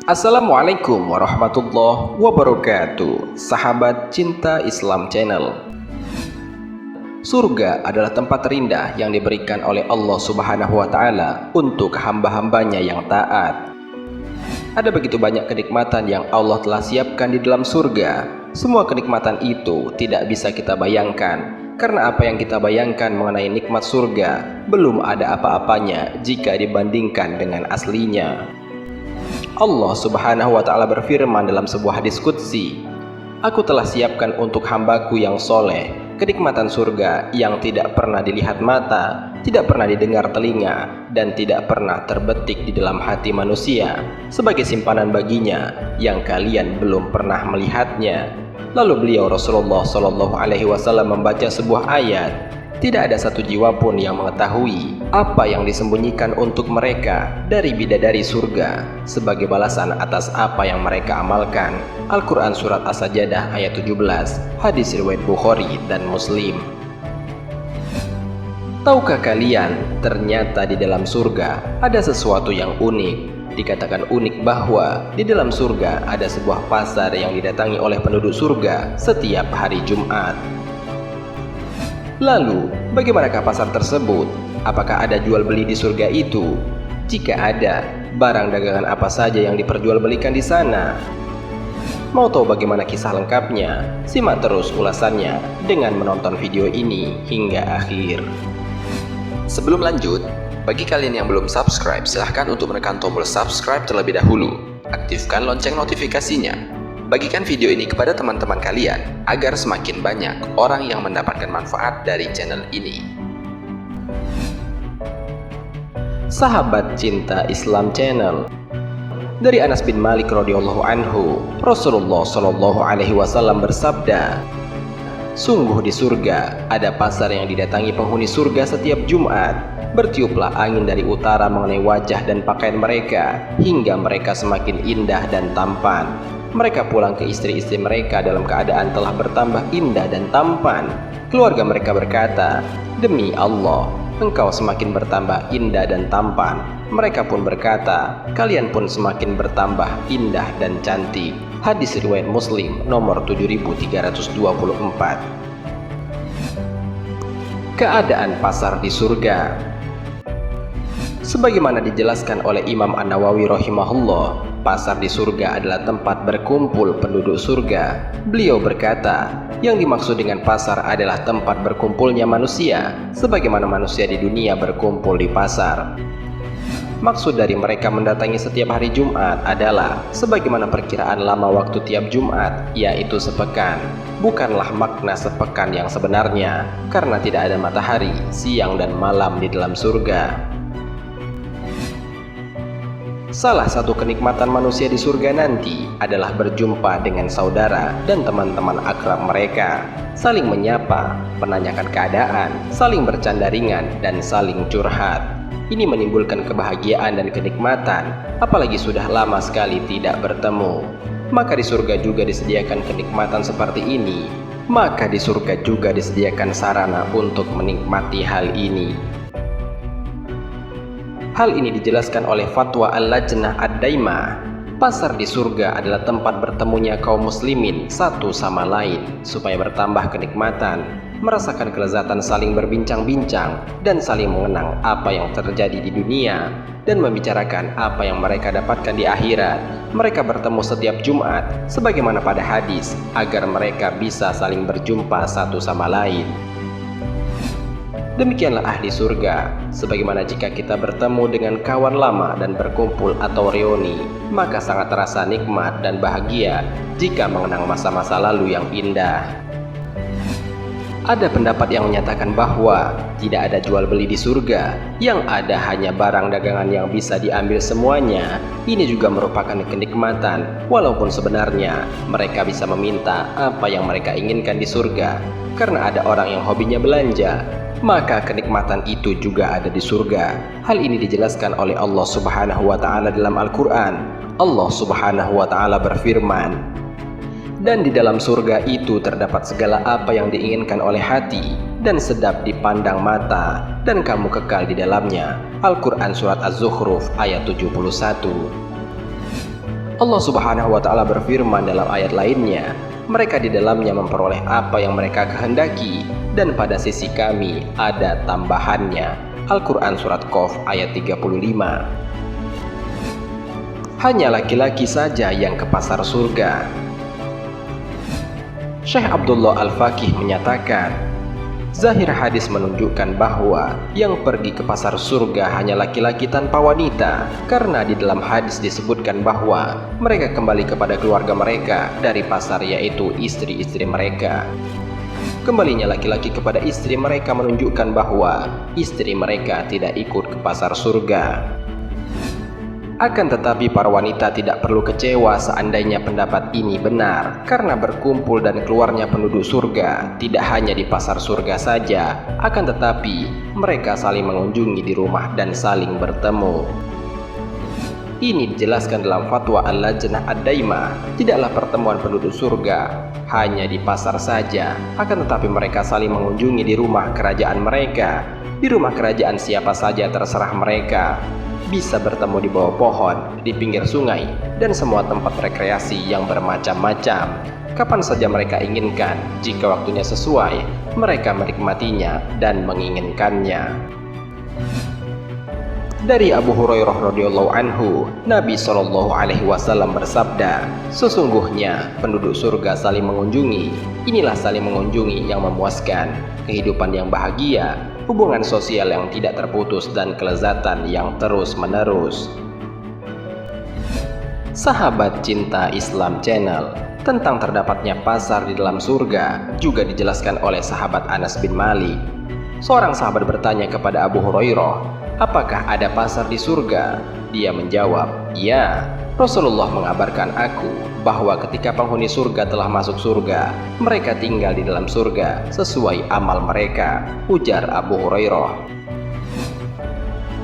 Assalamualaikum warahmatullahi wabarakatuh. Sahabat Cinta Islam Channel. Surga adalah tempat terindah yang diberikan oleh Allah Subhanahu wa Ta'ala untuk hamba-hambanya yang taat. Ada begitu banyak kenikmatan yang Allah telah siapkan di dalam surga. Semua kenikmatan itu tidak bisa kita bayangkan, karena apa yang kita bayangkan mengenai nikmat surga belum ada apa-apanya jika dibandingkan dengan aslinya. Allah Subhanahu wa Ta'ala berfirman dalam sebuah hadis qudsi, "Aku telah siapkan untuk hambaku yang soleh kenikmatan surga yang tidak pernah dilihat mata, tidak pernah didengar telinga, dan tidak pernah terbetik di dalam hati manusia, sebagai simpanan baginya yang kalian belum pernah melihatnya." Lalu beliau Rasulullah Shallallahu Alaihi Wasallam membaca sebuah ayat, "Tidak ada satu jiwa pun yang mengetahui apa yang disembunyikan untuk mereka dari bidadari surga sebagai balasan atas apa yang mereka amalkan." Al-Quran Surat As-Sajdah ayat 17, hadis riwayat Bukhari dan Muslim. Tahukah kalian, ternyata di dalam surga ada sesuatu yang unik. Dikatakan unik bahwa di dalam surga ada sebuah pasar yang didatangi oleh penduduk surga setiap hari Jumat. Lalu, bagaimanakah pasar tersebut? Apakah ada jual beli di surga itu? Jika ada, barang dagangan apa saja yang diperjualbelikan di sana? Mau tahu bagaimana kisah lengkapnya? Simak terus ulasannya dengan menonton video ini hingga akhir. Sebelum lanjut, bagi kalian yang belum subscribe, silahkan untuk menekan tombol subscribe terlebih dahulu. Aktifkan lonceng notifikasinya. Bagikan video ini kepada teman-teman kalian agar semakin banyak orang yang mendapatkan manfaat dari channel ini. Sahabat Cinta Islam Channel. Dari Anas bin Malik radhiyallahu anhu, Rasulullah Shallallahu Alaihi Wasallam bersabda, "Sungguh di surga ada pasar yang didatangi penghuni surga setiap Jumat. Bertiuplah angin dari utara mengenai wajah dan pakaian mereka hingga mereka semakin indah dan tampan. Mereka pulang ke istri-istri mereka dalam keadaan telah bertambah indah dan tampan. Keluarga mereka berkata, 'Demi Allah, engkau semakin bertambah indah dan tampan.' Mereka pun berkata, 'Kalian pun semakin bertambah indah dan cantik.'" Hadis riwayat Muslim nomor 7324. Keadaan pasar di surga. Sebagaimana dijelaskan oleh Imam An-Nawawi rahimahullah, pasar di surga adalah tempat berkumpul penduduk surga. Beliau berkata, yang dimaksud dengan pasar adalah tempat berkumpulnya manusia, sebagaimana manusia di dunia berkumpul di pasar. Maksud dari mereka mendatangi setiap hari Jumat adalah sebagaimana perkiraan lama waktu tiap Jumat, yaitu sepekan. Bukanlah makna sepekan yang sebenarnya, karena tidak ada matahari, siang dan malam di dalam surga. Salah satu kenikmatan manusia di surga nanti adalah berjumpa dengan saudara dan teman-teman akrab mereka, saling menyapa, menanyakan keadaan, saling bercanda ringan, dan saling curhat. Ini menimbulkan kebahagiaan dan kenikmatan, apalagi sudah lama sekali tidak bertemu. Maka di surga juga disediakan kenikmatan seperti ini. Maka di surga juga disediakan sarana untuk menikmati hal ini. Hal ini dijelaskan oleh Fatwa Al-Lajnah Ad-Daimah. Pasar di surga adalah tempat bertemunya kaum muslimin satu sama lain, supaya bertambah kenikmatan, merasakan kelezatan saling berbincang-bincang, dan saling mengenang apa yang terjadi di dunia, dan membicarakan apa yang mereka dapatkan di akhirat. Mereka bertemu setiap Jumat, sebagaimana pada hadis, agar mereka bisa saling berjumpa satu sama lain. Demikianlah ahli surga, sebagaimana jika kita bertemu dengan kawan lama dan berkumpul atau reuni, maka sangat terasa nikmat dan bahagia jika mengenang masa-masa lalu yang indah. Ada pendapat yang menyatakan bahwa tidak ada jual beli di surga, yang ada hanya barang dagangan yang bisa diambil semuanya. Ini juga merupakan kenikmatan, walaupun sebenarnya mereka bisa meminta apa yang mereka inginkan di surga, karena ada orang yang hobinya belanja. Maka kenikmatan itu juga ada di surga. Hal ini dijelaskan oleh Allah Subhanahu wa Ta'ala dalam Al-Quran. Allah Subhanahu wa Ta'ala berfirman, "Dan di dalam surga itu terdapat segala apa yang diinginkan oleh hati, dan sedap dipandang mata, dan kamu kekal di dalamnya. Al-Quran Surat Az-Zukhruf ayat 71. Allah Subhanahu wa Ta'ala berfirman dalam ayat lainnya, mereka di dalamnya memperoleh apa yang mereka kehendaki, dan pada sisi kami ada tambahannya. Al-Quran Surat Qaf ayat 35. Hanya laki-laki saja yang ke pasar surga. Syekh Abdullah Al-Faqih menyatakan, zahir hadis menunjukkan bahwa yang pergi ke pasar surga hanya laki-laki tanpa wanita, karena di dalam hadis disebutkan bahwa mereka kembali kepada keluarga mereka dari pasar, yaitu istri-istri mereka. Kembalinya laki-laki kepada istri mereka menunjukkan bahwa istri mereka tidak ikut ke pasar surga. Akan tetapi para wanita tidak perlu kecewa seandainya pendapat ini benar, karena berkumpul dan keluarnya penduduk surga tidak hanya di pasar surga saja, akan tetapi mereka saling mengunjungi di rumah dan saling bertemu. Ini dijelaskan dalam fatwa Al-Lajnah Ad-Daimah, tidaklah pertemuan penduduk surga hanya di pasar saja, akan tetapi mereka saling mengunjungi di rumah kerajaan mereka. Di rumah kerajaan siapa saja terserah mereka, bisa bertemu di bawah pohon, di pinggir sungai, dan semua tempat rekreasi yang bermacam-macam. Kapan saja mereka inginkan, jika waktunya sesuai, mereka menikmatinya dan menginginkannya. Dari Abu Hurairah radhiyallahu anhu, Nabi SAW bersabda, sesungguhnya penduduk surga saling mengunjungi. Inilah saling mengunjungi yang memuaskan, kehidupan yang bahagia, hubungan sosial yang tidak terputus, dan kelezatan yang terus-menerus. Sahabat Cinta Islam Channel, tentang terdapatnya pasar di dalam surga juga dijelaskan oleh sahabat Anas bin Malik. Seorang sahabat bertanya kepada Abu Hurairah, apakah ada pasar di surga? Dia menjawab, ya. Rasulullah mengabarkan aku bahwa ketika penghuni surga telah masuk surga, mereka tinggal di dalam surga sesuai amal mereka, ujar Abu Hurairah.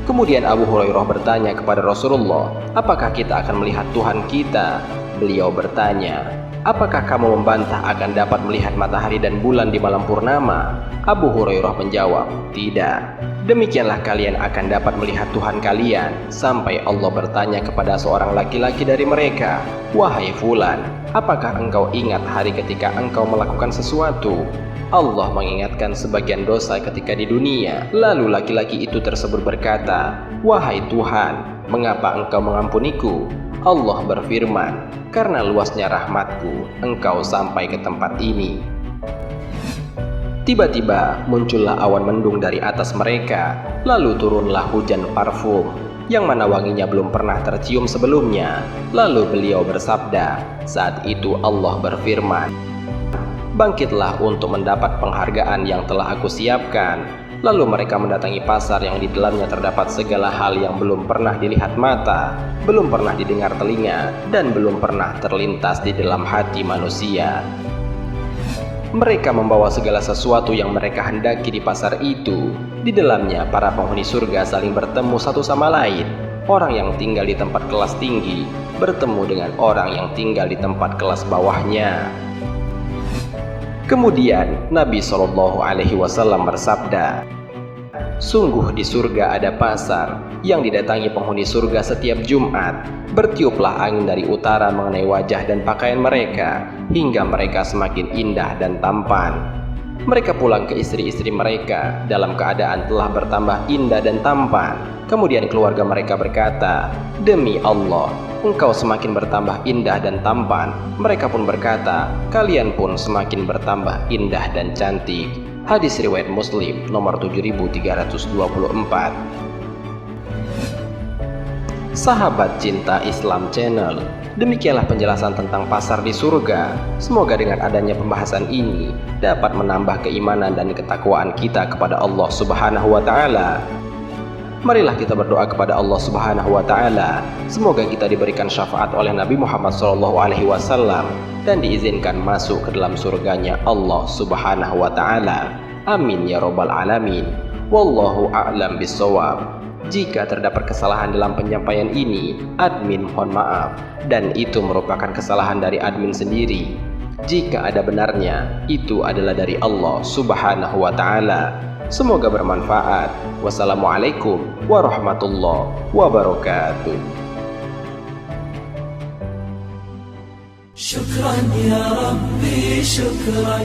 Kemudian Abu Hurairah bertanya kepada Rasulullah, apakah kita akan melihat Tuhan kita? Beliau bertanya, apakah kamu membantah akan dapat melihat matahari dan bulan di malam purnama? Abu Hurairah menjawab, tidak. Demikianlah kalian akan dapat melihat Tuhan kalian, sampai Allah bertanya kepada seorang laki-laki dari mereka, wahai fulan, apakah engkau ingat hari ketika engkau melakukan sesuatu? Allah mengingatkan sebagian dosa ketika di dunia. Lalu laki-laki itu tersebut berkata, wahai Tuhan, mengapa engkau mengampuniku? Allah berfirman, karena luasnya rahmatku, engkau sampai ke tempat ini. Tiba-tiba muncullah awan mendung dari atas mereka, lalu turunlah hujan parfum, yang mana wanginya belum pernah tercium sebelumnya. Lalu beliau bersabda, saat itu Allah berfirman, bangkitlah untuk mendapat penghargaan yang telah aku siapkan. Lalu mereka mendatangi pasar yang di dalamnya terdapat segala hal yang belum pernah dilihat mata, belum pernah didengar telinga, dan belum pernah terlintas di dalam hati manusia. Mereka membawa segala sesuatu yang mereka hendaki di pasar itu. Di dalamnya para penghuni surga saling bertemu satu sama lain. Orang yang tinggal di tempat kelas tinggi bertemu dengan orang yang tinggal di tempat kelas bawahnya. Kemudian Nabi SAW bersabda, sungguh di surga ada pasar yang didatangi penghuni surga setiap Jumat. Bertiuplah angin dari utara mengenai wajah dan pakaian mereka, hingga mereka semakin indah dan tampan. Mereka pulang ke istri-istri mereka dalam keadaan telah bertambah indah dan tampan. Kemudian keluarga mereka berkata, demi Allah, engkau semakin bertambah indah dan tampan. Mereka pun berkata, kalian pun semakin bertambah indah dan cantik. Hadis riwayat Muslim nomor 7324. Sahabat Cinta Islam Channel, demikianlah penjelasan tentang pasar di surga. Semoga dengan adanya pembahasan ini dapat menambah keimanan dan ketakwaan kita kepada Allah Subhanahu wa Ta'ala. Marilah kita berdoa kepada Allah Subhanahu wa Ta'ala, semoga kita diberikan syafaat oleh Nabi Muhammad SAW dan diizinkan masuk ke dalam surganya Allah Subhanahu wa Ta'ala. Amin ya rabbal alamin. Wallahu a'lam bissawab. Jika terdapat kesalahan dalam penyampaian ini, admin mohon maaf, dan itu merupakan kesalahan dari admin sendiri. Jika ada benarnya, itu adalah dari Allah Subhanahu wa Ta'ala. Semoga bermanfaat. Wassalamualaikum warahmatullahi wabarakatuh. شكرا يا ربي شكرا